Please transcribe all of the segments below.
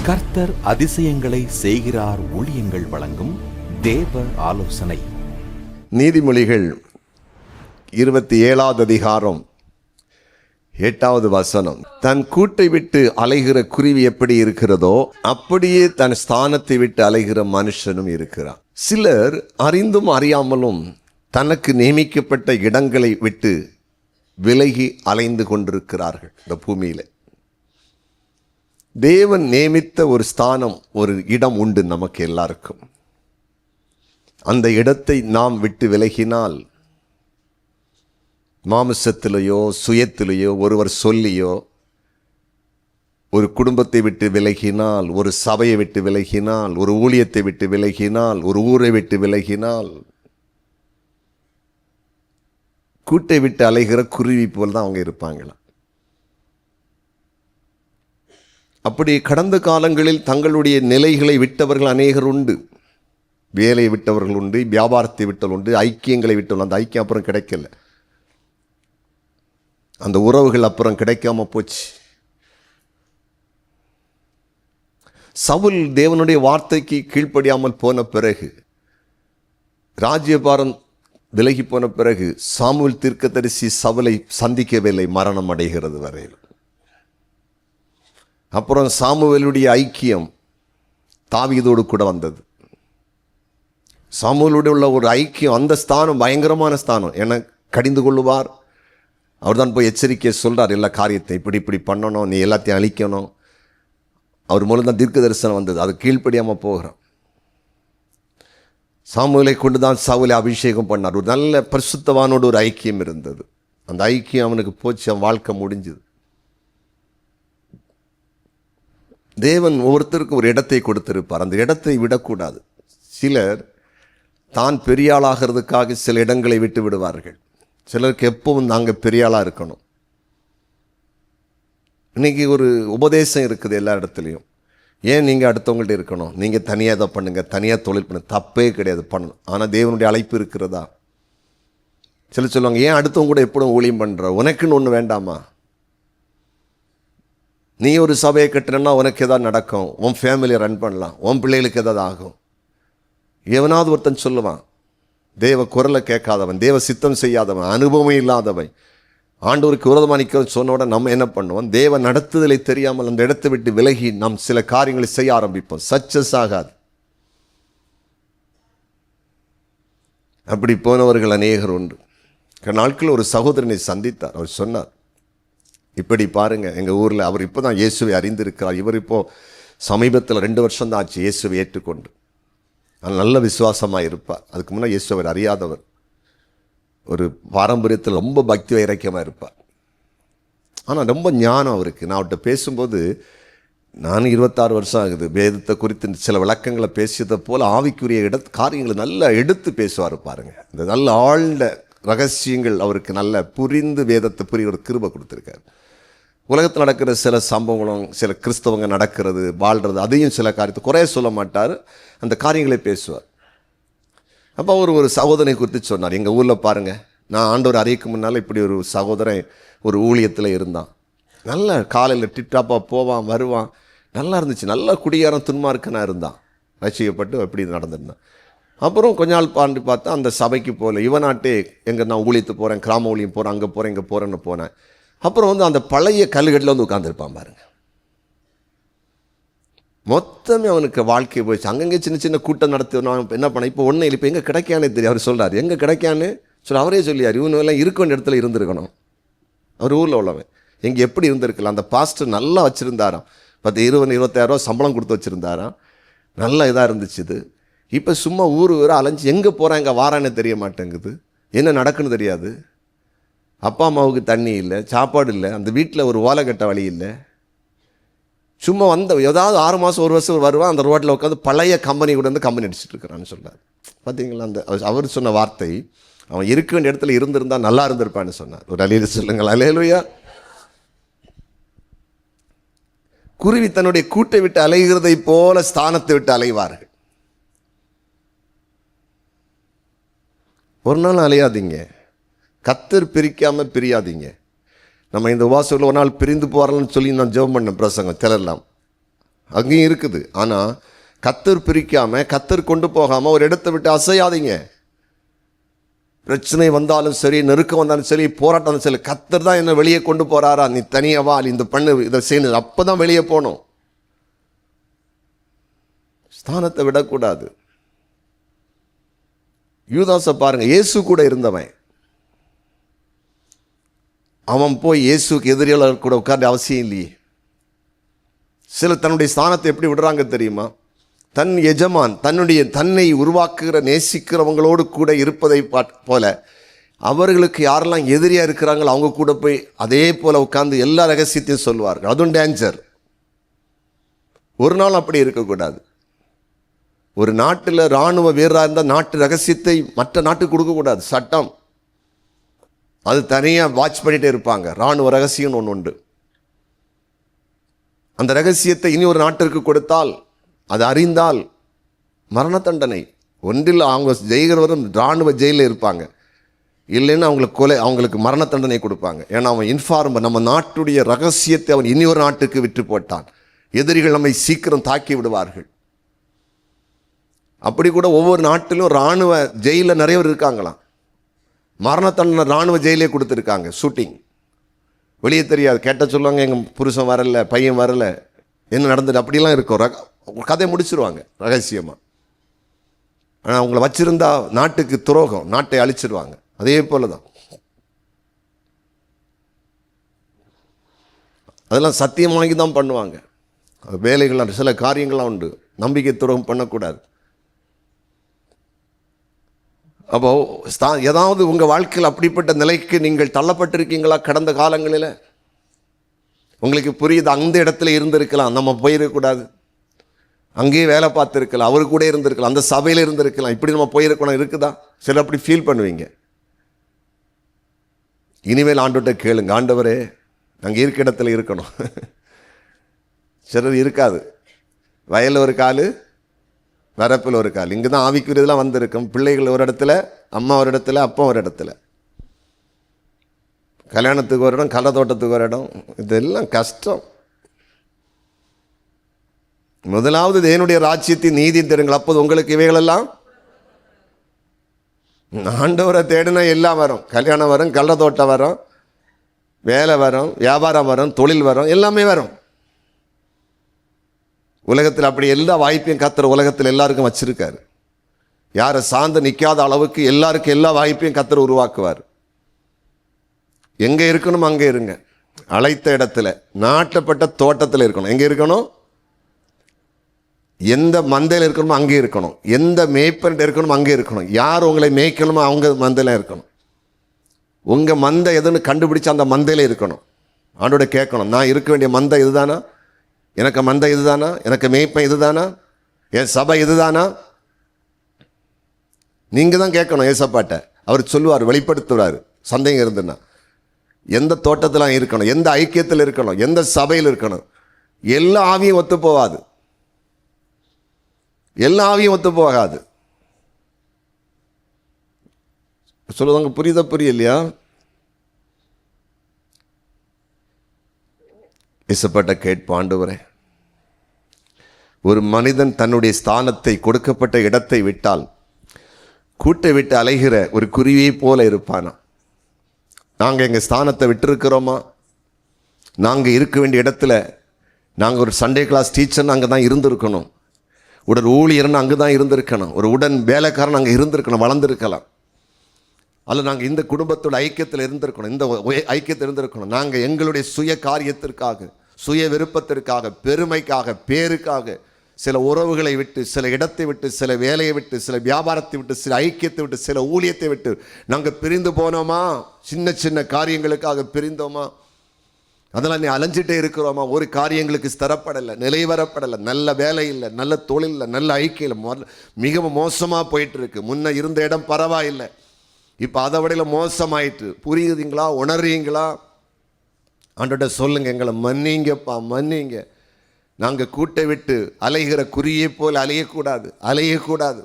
கர்த்தர் அதிசயங்களை செய்கிறார் ஊழியங்கள் வழங்கும் தேவ ஆலோசனை. நீதிமொழிகள் 27வது அதிகாரம் 8வது வசனம். தன் கூட்டை விட்டு அலைகிற குருவி எப்படி இருக்கிறதோ அப்படியே தன் ஸ்தானத்தை விட்டு அலைகிற மனுஷனும் இருக்கிறான். சிலர் அறிந்தும் அறியாமலும் தனக்கு நியமிக்கப்பட்ட இடங்களை விட்டு விலகி அலைந்து கொண்டிருக்கிறார்கள். இந்த பூமியில தேவன் நியமித்த ஒரு ஸ்தானம், ஒரு இடம் உண்டு நமக்கு எல்லாருக்கும். அந்த இடத்தை நாம் விட்டு விலகினால், மாமிசத்திலேயோ சுயத்திலேயோ ஒருவர் சொல்லியோ, ஒரு குடும்பத்தை விட்டு விலகினால், ஒரு சபையை விட்டு விலகினால், ஒரு ஊழியத்தை விட்டு விலகினால், ஒரு ஊரை விட்டு விலகினால், கூட்டை விட்டு அலைகிற குருவி போல் தான் அவங்க இருப்பாங்களா. அப்படி கடந்த காலங்களில் தங்களுடைய நிலைகளை விட்டவர்கள் அநேகர் உண்டு. வேலையை விட்டவர்கள் உண்டு, வியாபாரத்தை விட்டவர்கள் உண்டு, ஐக்கியங்களை விட்டவர்கள். அந்த ஐக்கியம் அப்புறம் கிடைக்கல, அந்த உறவுகள் அப்புறம் கிடைக்காம போச்சு. சவுல் தேவனுடைய வார்த்தைக்கு கீழ்ப்படியாமல் போன பிறகு, ராஜ்யபாரம் விலகி போன பிறகு, சாமுவேல் தீர்க்கதரிசி சவுலை சந்திக்கவில்லை மரணம் அடைகிறது வரையில். அப்புறம் சாமுவேலுடைய ஐக்கியம் தாவீதோடு கூட வந்தது. சாமுவேலோடு உள்ள ஒரு ஐக்கியம், அந்த ஸ்தானம் பயங்கரமான ஸ்தானம். என கடிந்து கொள்ளுவார். அவர் தான் போய் எச்சரிக்கையை சொல்கிறார், எல்லா காரியத்தை இப்படி இப்படி பண்ணணும், நீ எல்லாத்தையும் அழிக்கணும். அவர் மூலம் தான் தீர்க்க தரிசனம் வந்தது. அது கீழ்ப்படியாமல் போகிறான். சாமுவேலை கொண்டு தான் சவுலை அபிஷேகம் பண்ணார். ஒரு நல்ல பரிசுத்தவானோடு ஒரு ஐக்கியம் இருந்தது. அந்த ஐக்கியம் அவனுக்கு போச்சு, அவன் வாழ்க்கை முடிஞ்சுது. தேவன் ஒவ்வொருத்தருக்கும் ஒரு இடத்தை கொடுத்திருப்பார். அந்த இடத்தை விடக்கூடாது. சிலர் தான் பெரிய ஆளாகிறதுக்காக சில இடங்களை விட்டு விடுவார்கள். சிலருக்கு எப்பவும் நாங்கள் பெரிய ஆளாக இருக்கணும். இன்னைக்கு ஒரு உபதேசம் இருக்குது எல்லா இடத்துலையும். ஏன் நீங்கள் அடுத்தவங்கள்ட்ட இருக்கணும், நீங்கள் தனியாக இதை பண்ணுங்கள், தனியாக தொழில் பண்ணுங்க, தப்பே கிடையாது, பண்ணணும். ஆனால் தேவனுடைய அழைப்பு இருக்கிறதா? சிலர் சொல்லுவாங்க, ஏன் அடுத்தவங்க கூட எப்படும் ஊழியம் பண்ணுற, உனக்குன்னு ஒன்று வேண்டாமா? நீ ஒரு சபையை கட்டுறன்னா உனக்கு எதாவது நடக்கும், உன் ஃபேமிலியை ரன் பண்ணலாம், உன் பிள்ளைகளுக்கு எதாவது ஆகும். எவனாவது ஒருத்தன் சொல்லுவான், தேவ குரலை கேட்காதவன், தேவ சித்தம் செய்யாதவன், அனுபவம் இல்லாதவன், ஆண்டவருக்கு விரோதமாக நிற்கிறன்னு சொன்னோட நம்ம என்ன பண்ணுவோம்? தேவ நடத்துதலை தெரியாமல் அந்த இடத்தை விட்டு விலகி நாம் சில காரியங்களை செய்ய ஆரம்பிப்போம். சக்சஸ் ஆகாது. அப்படி போனவர்கள் அநேகர் உண்டு. நாட்கள் ஒரு சகோதரனை சந்தித்தார். அவர் சொன்னார், இப்படி பாருங்கள், எங்கள் ஊரில் அவர் இப்போ தான் இயேசுவை அறிந்திருக்கிறார். இவர் இப்போது சமீபத்தில் 2 வருஷம் தான் ஆச்சு இயேசுவை ஏற்றுக்கொண்டு. ஆனால் நல்ல விசுவாசமாக இருப்பார். அதுக்கு முன்னே இயேசுவை அறியாதவர். ஒரு பாரம்பரியத்தில் ரொம்ப பக்தி வைராக்கியமாக இருப்பார். ஆனால் ரொம்ப ஞானம் அவருக்கு. நான் அவர்கிட்ட பேசும்போது, நான் 26 வருஷம் ஆகுது, வேதத்தை குறித்து சில விளக்கங்களை பேசியதை போல் ஆவிக்குரிய காரியங்களை நல்லா எடுத்து பேசுவார் பாருங்கள். இந்த நல்ல ஆழ்ந்த ரகசியங்கள் அவருக்கு நல்ல புரிந்து வேதத்தை புரிய ஒரு கிருபை கொடுத்துருக்காரு. உலகத்தில் நடக்கிற சில சம்பவங்களும், சில கிறிஸ்தவங்க நடக்கிறது, வாழ்கிறது, அதையும் சில காரியத்தை குறைய சொல்ல மாட்டார், அந்த காரியங்களை பேசுவார். அப்போ அவர் ஒரு சகோதரனை குறித்து சொன்னார், எங்கள் ஊரில் பாருங்கள், நான் ஆண்டவர் அறியக்கு முன்னால் இப்படி ஒரு சகோதரன் ஒரு ஊழியத்தில் இருந்தான். நல்ல காலையில் டிப்டாப்பாக போவான் வருவான், நல்லா இருந்துச்சு. நல்ல குடியாரம் துன்மார்க்கனாக இருந்தான், ரசிக்கப்பட்டு எப்படி நடந்திருந்தான். அப்புறம் கொஞ்ச நாள் பாண்டு பார்த்தா அந்த சபைக்கு போகல. இவனாட்டே எங்கே நான் ஊழியத்து போகிறேன், கிராம ஊழியம் போகிறேன், அங்கே போகிறேன், இங்கே போகிறேன்னு போனேன். அப்புறம் அந்த பழைய கல்லுகட்டில் உட்காந்துருப்பான் பாருங்க. மொத்தமே அவனுக்கு வாழ்க்கையை போயிடுச்சு. அங்கங்கே சின்ன சின்ன கூட்டம் நடத்தி என்ன பண்ண, இப்போ ஒன்றும் இல்லை, இப்போ எங்கே கிடைக்கானே தெரியும். அவர் சொல்கிறார், எங்கே கிடைக்கான்னு சொல்லி அவரே சொல்லியார். இவனெல்லாம் இருக்க வேண்டிய இடத்துல இருந்திருக்கணும். அவர் ஊரில் உள்ளவன் எங்கே எப்படி இருந்திருக்கலாம். அந்த பாஸ்டர் நல்லா வச்சுருந்தாராம். 20-25 ரூபா சம்பளம் கொடுத்து வச்சுருந்தாராம். நல்லா இதாக இருந்துச்சு. இது இப்போ சும்மா ஊர் அலைஞ்சு எங்கே போகிறான், எங்கே வாரான்னு தெரிய மாட்டேங்குது, என்ன நடக்குன்னு தெரியாது. அப்பா அம்மாவுக்கு தண்ணி இல்லை, சாப்பாடு இல்லை, அந்த வீட்டில் ஒரு ஓலை கட்ட வழி இல்லை. சும்மா ஏதாவது 6 மாதம் 1 வருஷம் வருவான், அந்த ரோட்டில் உட்காந்து பழைய கம்பெனி கூட வந்து கம்பெனி அடிச்சுட்டு இருக்கிறான்னு சொல்கிறார். பார்த்தீங்களா, அந்த அவர் சொன்ன வார்த்தை, அவன் இருக்க வேண்டிய இடத்துல இருந்திருந்தால் நல்லா இருந்திருப்பான்னு சொன்னார். ஒரு அலையில சொல்லுங்கள், அல்லேலூயா. குருவி தன்னுடைய கூட்டை விட்டு அலைகிறதை போல ஸ்தானத்தை விட்டு அலைவார்கள். ஒரு நாள் அலையாதீங்க, கத்தர் பிரிக்காமல் பிரியாதீங்க. நம்ம இந்த உபவாசத்தில் ஒரு நாள் பிரிந்து போகிறோம்னு சொல்லி நான் ஜெபம் பண்ண பிரசங்கம் சிலர்லாம் அங்கேயும் இருக்குது. ஆனால் கத்தர் பிரிக்காம, கத்தர் கொண்டு போகாமல் ஒரு இடத்தை விட்டு அசையாதீங்க. பிரச்சனை வந்தாலும் சரி, நெருக்கம் வந்தாலும் சரி, போராட்டம் வந்தாலும் சரி, கத்தர் தான் என்ன வெளியே கொண்டு போறாரா, நீ தனியாவா, இந்த பண்ணு, இதை செய்யணும், அப்பதான் வெளியே போகணும். ஸ்தானத்தை விடக்கூடாது. யூதாசை பாருங்க, இயேசு கூட இருந்தவன். அவன் போய் இயேசுக்கு எதிரியாளர் கூட உட்கார்ந்த அவசியம் இல்லையே. சிலர் தன்னுடைய ஸ்தானத்தை எப்படி விடுறாங்க தெரியுமா? தன் எஜமான் தன்னை உருவாக்குகிற நேசிக்கிறவங்களோடு கூட இருப்பதை போல அவர்களுக்கு யாரெல்லாம் எதிரியா இருக்கிறாங்களோ அவங்க கூட போய் அதே போல உட்கார்ந்து எல்லா ரகசியத்தையும் சொல்வார்கள். அதுவும் டேஞ்சர். ஒரு நாள் அப்படி இருக்கக்கூடாது. ஒரு நாட்டில் இராணுவ வீரராக இருந்தால் நாட்டு ரகசியத்தை மற்ற நாட்டுக்கு கொடுக்கக்கூடாது, சட்டம். அது தனியாக வாட்ச் பண்ணிகிட்டே இருப்பாங்க. இராணுவ ரகசியம்னு ஒன்று உண்டு. அந்த ரகசியத்தை இனி ஒரு நாட்டிற்கு கொடுத்தால், அது அறிந்தால் மரண தண்டனை. ஒன்றில் அவங்க ஜெயிக்கிறவரும் இராணுவ ஜெயிலில் இருப்பாங்க, இல்லைன்னா அவங்களுக்கு மரண தண்டனை கொடுப்பாங்க. ஏன்னா அவன் இன்ஃபார்மர், நம்ம நாட்டுடைய ரகசியத்தை அவன் இனி ஒரு நாட்டுக்கு விற்று போட்டான். எதிரிகள் நம்மை சீக்கிரம் தாக்கி விடுவார்கள். அப்படி கூட ஒவ்வொரு நாட்டிலும் இராணுவ ஜெயிலில் நிறைய பேர் இருக்காங்களாம். மரண தண்டனை இராணுவ ஜெயிலே கொடுத்துருக்காங்க. ஷூட்டிங் வெளியே தெரியாது. கேட்ட சொல்லுவாங்க, எங்கள் புருஷன் வரல, பையன் வரல, என்ன நடந்துட்டு, அப்படிலாம் இருக்கும். கதையை முடிச்சிருவாங்க ரகசியமாக. ஆனால் அவங்கள வச்சிருந்தா நாட்டுக்கு துரோகம், நாட்டை அழிச்சிருவாங்க. அதே போல தான் அதெல்லாம் சத்தியமாகி தான் பண்ணுவாங்க. வேலைகள்லாம் சில காரியங்கள்லாம் உண்டு, நம்பிக்கை துரோகம் பண்ணக்கூடாது. அப்போ ஏதாவது உங்கள் வாழ்க்கையில் அப்படிப்பட்ட நிலைக்கு நீங்கள் தள்ளப்பட்டிருக்கீங்களா? கடந்த காலங்களில் உங்களுக்கு புரியுது, அந்த இடத்துல இருந்திருக்கலாம், நம்ம போயிருக்கக்கூடாது. அங்கேயே வேலை பார்த்துருக்கலாம், அவரு கூட இருந்திருக்கலாம், அந்த சபையில் இருந்திருக்கலாம், இப்படி நம்ம போயிருக்கணும். இருக்குதா? சில அப்படி ஃபீல் பண்ணுவீங்க. இனிமேல் ஆண்டவர்கிட்ட கேளுங்க, ஆண்டவரே நாங்கள் இருக்க இடத்துல இருக்கணும். சிலர் இருக்காது, வயலில் ஒரு கால், வரப்பில் ஒரு கால். இங்கே தான் ஆவிக்குரியதெல்லாம் வந்திருக்கும். பிள்ளைகள் ஒரு இடத்துல, அம்மா ஒரு இடத்துல, அப்பா ஒரு இடத்துல, கல்யாணத்துக்கு ஒரு இடம், கள்ள தோட்டத்துக்கு ஒரு இடம். இதெல்லாம் கஷ்டம். முதலாவது தேவனுடைய ராஜ்யத்தின் நீதி தெரியுங்கள், அப்போது உங்களுக்கு இவைகளெல்லாம். ஆண்டவரை தேடினா எல்லாம் வரும். கல்யாணம் வரும், கள்ள தோட்டம் வரும், வேலை வரும், வியாபாரம் வரும், தொழில் வரும், எல்லாமே வரும். உலகத்தில் அப்படி எல்லா வாய்ப்பையும் கர்த்தர் உலகத்தில் எல்லாருக்கும் வச்சிருக்காரு. யாரை சார்ந்து நிற்காத அளவுக்கு எல்லாருக்கும் எல்லா வாய்ப்பையும் கர்த்தர் உருவாக்குவார். எங்கே இருக்கணும் அங்கே இருங்க. அழைத்த இடத்துல, நாட்டப்பட்ட தோட்டத்தில் இருக்கணும். எங்கே இருக்கணும்? எந்த மந்தையில் இருக்கணுமோ அங்கே இருக்கணும். எந்த மேய்ப்பன் இருக்கணுமோ அங்கே இருக்கணும். யார் உங்களை மேய்க்கணுமோ அவங்க மந்தையில் இருக்கணும். உங்கள் மந்தை எதுன்னு கண்டுபிடிச்சு அந்த மந்தையில் இருக்கணும். ஆண்டோட கேட்கணும், நான் இருக்க வேண்டிய மந்தை இதுதானா? எனக்கு மந்தை இதுதானா? எனக்கு மேய்ப்பன் இதுதானா? என் சபை இதுதானா? நீங்கள் தான் கேட்கணும் ஏசப்பாட்ட. அவர் சொல்லுவார், வெளிப்படுத்துவார். சந்தேகம் இருந்துன்னா எந்த தோட்டத்தில் இருக்கணும், எந்த ஐக்கியத்தில் இருக்கணும், எந்த சபையில் இருக்கணும். எல்லா ஆவியும் ஒத்து போகாது, எல்லா ஆவியும் ஒத்து போகாது. சொல்லுவாங்க, புரியலையா? இசப்பட்ட கேட்பு, ஆண்டவரே ஒரு மனிதன் தன்னுடைய ஸ்தானத்தை, கொடுக்கப்பட்ட இடத்தை விட்டால் கூட்டை விட்டு அலைகிற ஒரு குருவியை போல இருப்பானா? நாங்கள் எங்கள் ஸ்தானத்தை விட்டுருக்கிறோமா? நாங்கள் இருக்க வேண்டிய இடத்துல, நாங்கள் ஒரு சண்டே கிளாஸ் டீச்சர்னு அங்கே தான் இருந்திருக்கணும், உடன் ஊழியர்னு அங்கே தான் இருந்திருக்கணும், ஒரு உடன் வேலைக்காரன் அங்கே இருந்திருக்கணும், வளர்ந்துருக்கலாம். அல்ல நாங்கள் இந்த குடும்பத்தோட ஐக்கியத்தில் இருந்திருக்கணும், இந்த ஐக்கியத்தில் இருந்திருக்கணும். நாங்கள் எங்களுடைய சுய காரியத்திற்காக, சுய விருப்பத்திற்காக, பெருமைக்காக, பேருக்காக சில உறவுகளை விட்டு, சில இடத்தை விட்டு, சில வேலையை விட்டு, சில வியாபாரத்தை விட்டு, சில ஐக்கியத்தை விட்டு, சில ஊழியத்தை விட்டு நாங்கள் பிரிந்து போனோமா? சின்ன சின்ன காரியங்களுக்காக பிரிந்தோமா? அதெல்லாம் நீ அலைஞ்சிட்டே இருக்கிறோமா? ஒரு காரியங்களுக்கு ஸ்திரப்படலை, நிலைவரப்படலை, நல்ல வேலை இல்லை, நல்ல தொழில் இல்லை, நல்ல ஐக்கியம் இல்லை, மிகவும் மோசமாக போயிட்டு இருக்கு. முன்ன இருந்த இடம் பரவாயில்லை, இப்போ அதை விட மோசமாயிட்டு. புரியுதுங்களா? உணர்றீங்களா? ஆண்டோட சொல்லுங்க, எங்களை மன்னிங்கப்பா, மன்னிங்க. நாங்கள் கூட்டை விட்டு அலைகிற குறியை போல் அலையக்கூடாது.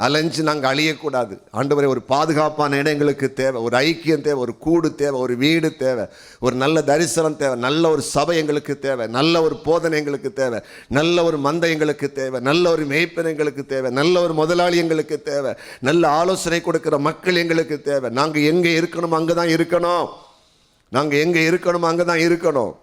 அலைஞ்சு நாங்கள் அழியக்கூடாது. ஆண்டவரே, ஒரு பாதுகாப்பான இடம் எங்களுக்கு தேவை, ஒரு ஐக்கியம் தேவை, ஒரு கூடு தேவை, ஒரு வீடு தேவை, ஒரு நல்ல தரிசனம் தேவை, நல்ல ஒரு சபை எங்களுக்கு தேவை, நல்ல ஒரு போதனை எங்களுக்கு தேவை, நல்ல ஒரு மந்தை எங்களுக்கு தேவை, நல்ல ஒரு மேய்ப்பன் எங்களுக்கு தேவை, நல்ல ஒரு முதலாளி எங்களுக்கு தேவை, நல்ல ஆலோசனை கொடுக்குற மக்கள் எங்களுக்கு தேவை. நாங்கள் எங்கே இருக்கணும் அங்கே தான் இருக்கணும். நாங்கள் எங்கே இருக்கணும் அங்கே தான் இருக்கணும்.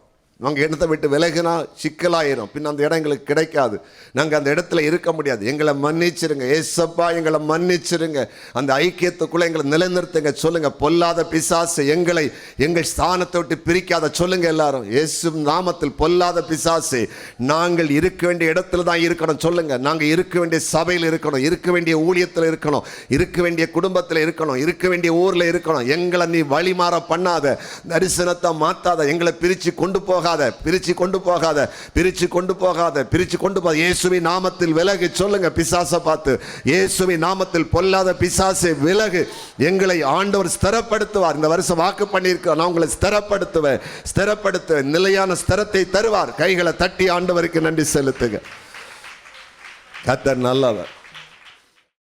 நாங்கள் இடத்தை விட்டு விலகினா சிக்கலாயிரும், பின் அந்த இடம் எங்களுக்கு கிடைக்காது, நாங்கள் அந்த இடத்துல இருக்க முடியாது. எங்களை மன்னிச்சிருங்க ஏசப்பா, எங்களை மன்னிச்சிருங்க. அந்த ஐக்கியத்துக்குள்ளே எங்களை நிலைநிறுத்துங்க. சொல்லுங்க, பொல்லாத பிசாசு எங்களை எங்கள் ஸ்தானத்தை விட்டு பிரிக்காத சொல்லுங்க எல்லாரும். இயேசு நாமத்தில் பொல்லாத பிசாசு, நாங்கள் இருக்க வேண்டிய இடத்துல தான் இருக்கணும். சொல்லுங்க, நாங்கள் இருக்க வேண்டிய சபையில் இருக்கணும், இருக்க வேண்டிய ஊழியத்தில் இருக்கணும், இருக்க வேண்டிய குடும்பத்தில் இருக்கணும், இருக்க வேண்டிய ஊரில் இருக்கணும். எங்களை நீ வழிமாற பண்ணாத, தரிசனத்தை மாற்றாத, எங்களை பிரித்து கொண்டு போகாத, பிரிச்சு கொண்டு போகாத, பிரிச்சு கொண்டு போகாத, பிரிச்சு கொண்டு போகாத. இயேசுவின் நாமத்தில் விலகு. சொல்லுங்க பிசாசை பார்த்து, இயேசுவின் நாமத்தில் பொல்லாத பிசாசை விலகு. எங்களை ஆண்டவர் ஸ்திரப்படுத்துவார். இந்த வருஷம் வாக்கு பண்ணியிருக்க, நான் உங்களை ஸ்திரப்படுத்துவேன், நிலையான ஸ்திரத்தை தருவார். கைகளை தட்டி ஆண்டவருக்கு நன்றி செலுத்துங்க. கர்த்தர் நல்லவர்.